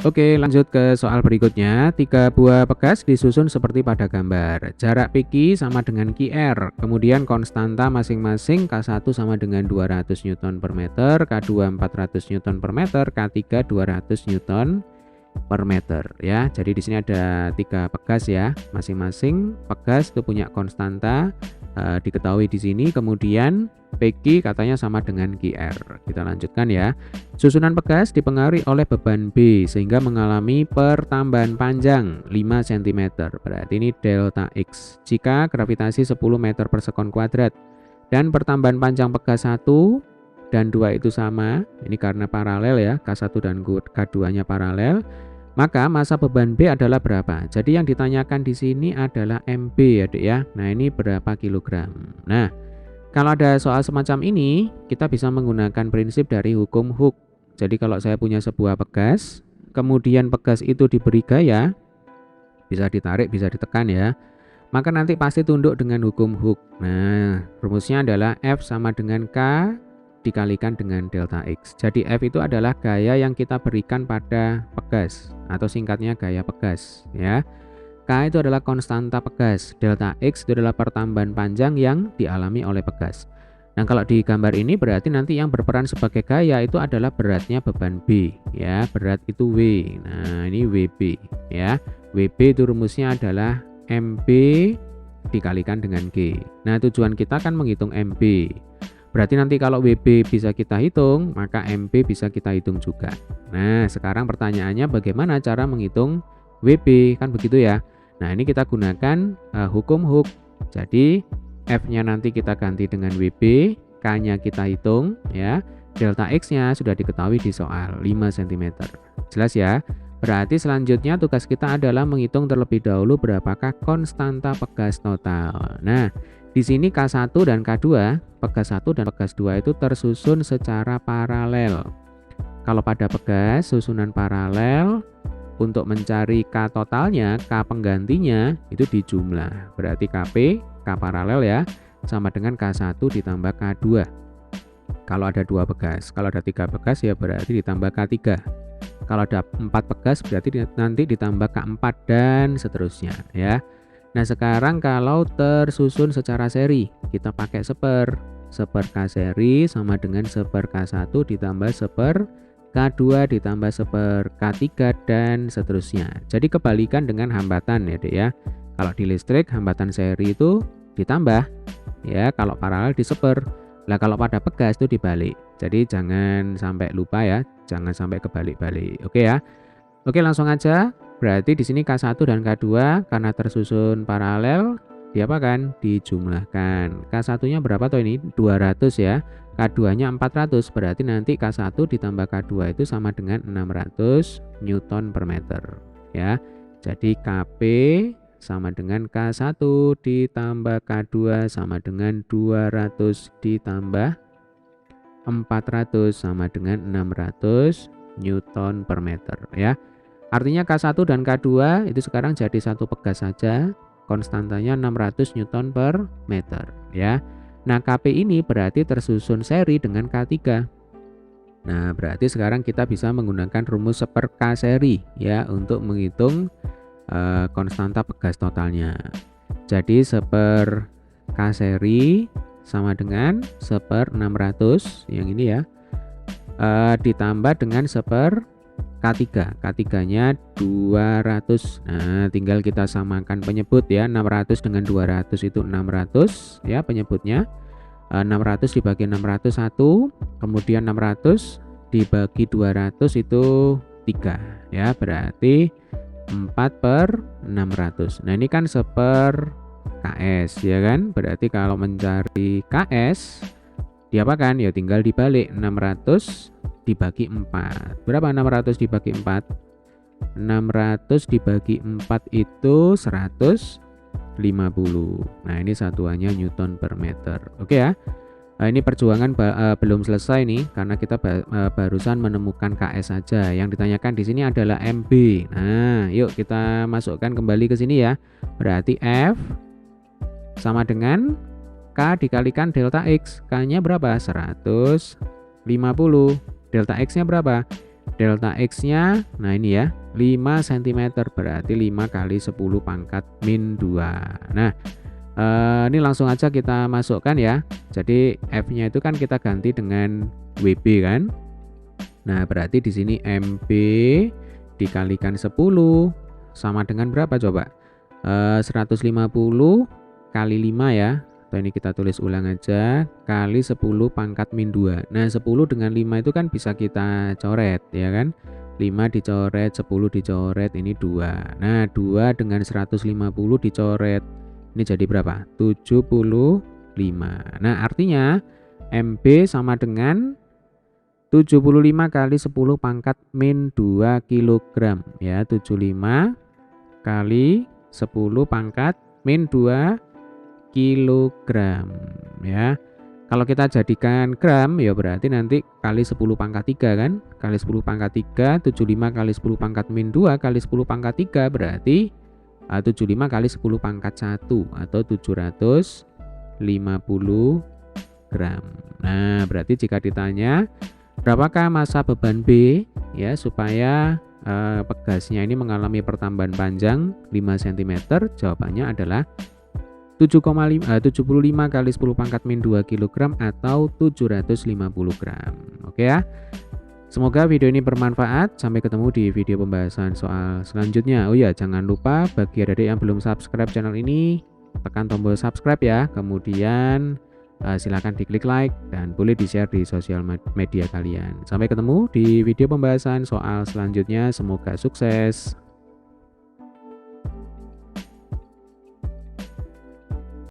Oke, lanjut ke soal berikutnya. 3 buah pegas disusun seperti pada gambar. Jarak PQ sama dengan QR. Kemudian konstanta masing-masing K1 sama dengan 200 Newton per meter, K2 400 Newton per meter, K3 200 Newton per meter ya. Jadi di sini ada 3 pegas ya. Masing-masing pegas itu punya konstanta diketahui di sini. Kemudian PQ katanya sama dengan QR. Kita lanjutkan ya. Susunan pegas dipengaruhi oleh beban B sehingga mengalami pertambahan panjang 5 cm. Berarti ini delta X. Jika gravitasi 10 meter per sekon kuadrat dan pertambahan panjang pegas 1 dan 2 itu sama, ini karena paralel ya, K1 dan K2-nya paralel, maka massa beban B adalah berapa? Jadi yang ditanyakan di sini adalah MB ya, Dek ya. Nah, ini berapa kilogram. Nah, kalau ada soal semacam ini, kita bisa menggunakan prinsip dari hukum Hooke. Jadi kalau saya punya sebuah pegas, kemudian pegas itu diberi gaya, bisa ditarik, bisa ditekan ya, maka nanti pasti tunduk dengan hukum Hooke. Nah, rumusnya adalah F sama dengan K dikalikan dengan delta X. Jadi F itu adalah gaya yang kita berikan pada pegas, atau singkatnya gaya pegas ya. K itu adalah konstanta pegas, delta X itu adalah pertambahan panjang yang dialami oleh pegas. Nah, kalau di gambar ini berarti nanti yang berperan sebagai gaya itu adalah beratnya beban B ya, berat itu W. Nah, ini WB ya. WB itu rumusnya adalah MB dikalikan dengan G. Nah, tujuan kita kan menghitung MB. Berarti nanti kalau WB bisa kita hitung, maka MB bisa kita hitung juga. Nah, sekarang pertanyaannya bagaimana cara menghitung WB, kan begitu ya. Nah, ini kita gunakan hukum Hooke. Jadi F-nya nanti kita ganti dengan WB, K-nya kita hitung ya. Delta X-nya sudah diketahui di soal 5 cm. Jelas ya? Berarti selanjutnya tugas kita adalah menghitung terlebih dahulu berapakah konstanta pegas total. Nah, di sini K1 dan K2, pegas 1 dan pegas 2 itu tersusun secara paralel. Kalau pada pegas susunan paralel, untuk mencari K totalnya, K penggantinya itu dijumlah. Berarti KP, K paralel ya, sama dengan K1 ditambah K2. Kalau ada 2 pegas, kalau ada 3 pegas ya berarti ditambah K3. Kalau ada 4 pegas berarti nanti ditambah K4 dan seterusnya ya. Nah, sekarang kalau tersusun secara seri, kita pakai seper. Seper K seri sama dengan seper K1 ditambah seper K2 ditambah seper K3 dan seterusnya. Jadi kebalikan dengan hambatan ya, Dek ya. Kalau di listrik hambatan seri itu ditambah ya, kalau paralel diseper. Lah kalau pada pegas itu dibalik. Jadi jangan sampai lupa ya, jangan sampai kebalik-balik. Oke ya. Oke, langsung aja. Berarti di sini K1 dan K2 karena tersusun paralel diapakan? Dijumlahkan. K1-nya berapa toh ini? 200 ya. K2-nya 400. Berarti nanti K1 ditambah K2 itu sama dengan 600 Newton per meter ya. Jadi KP sama dengan K1 ditambah K2 sama dengan 200 ditambah 400 sama dengan 600 Newton per meter ya. Artinya K1 dan K2 itu sekarang jadi satu pegas saja, konstantanya 600 Newton per meter ya. Nah, KP ini berarti tersusun seri dengan K3. Nah, berarti sekarang kita bisa menggunakan rumus seper K seri ya untuk menghitung konstanta pegas totalnya. Jadi seper K seri sama dengan seper 600 yang ini ya, ditambah dengan seper K3. K3-nya 200. Nah, tinggal kita samakan penyebut ya. 600 dengan 200 itu 600 ya penyebutnya. 600 dibagi 601, kemudian 600 dibagi 200 itu 3 ya. Berarti 4/600. Nah, ini kan seper KS ya kan. Berarti kalau mencari KS diapakan? Ya tinggal dibalik, 600 dibagi 4. Berapa 600 dibagi 4? 600 dibagi 4 itu 150. Nah, ini satuannya Newton per meter. Oke ya. Nah, ini perjuangan belum selesai nih karena kita barusan menemukan KS saja. Yang ditanyakan di sini adalah MB. Nah, yuk kita masukkan kembali ke sini ya. Berarti F sama dengan K dikalikan delta X. K-nya berapa? 150. Delta X-nya berapa? Delta X-nya, nah ini ya, 5 cm, berarti 5 kali 10 pangkat min 2. Nah, ini langsung aja kita masukkan ya. Jadi F-nya itu kan kita ganti dengan WB kan. Nah, berarti di sini MB dikalikan 10 sama dengan berapa coba? 150 kali 5 ya. Atau ini kita tulis ulang aja, kali 10 pangkat min 2. Nah 10 dengan 5 itu kan bisa kita coret ya kan, 5 dicoret, 10 dicoret, ini 2. Nah 2 dengan 150 dicoret, ini jadi berapa? 75. Nah artinya MB sama dengan 75 kali 10 pangkat min 2 kg ya, 75 kali 10 pangkat min 2 kilogram ya. Kalau kita jadikan gram ya berarti nanti kali 10 pangkat 3 kan, kali 10 pangkat 3, 75 kali 10 pangkat min 2 kali 10 pangkat 3 berarti 75 kali 10 pangkat 1 atau 750 gram. Nah berarti jika ditanya berapakah massa beban B ya supaya pegasnya ini mengalami pertambahan panjang 5 cm, jawabannya adalah 75 kali 10 pangkat min 2 kg atau 750 gram. Oke ya. Semoga video ini bermanfaat. Sampai ketemu di video pembahasan soal selanjutnya. Oh ya, jangan lupa bagi adik-adik yang belum subscribe channel ini, tekan tombol subscribe ya. Kemudian silakan diklik like dan boleh di-share di sosial media kalian. Sampai ketemu di video pembahasan soal selanjutnya. Semoga sukses.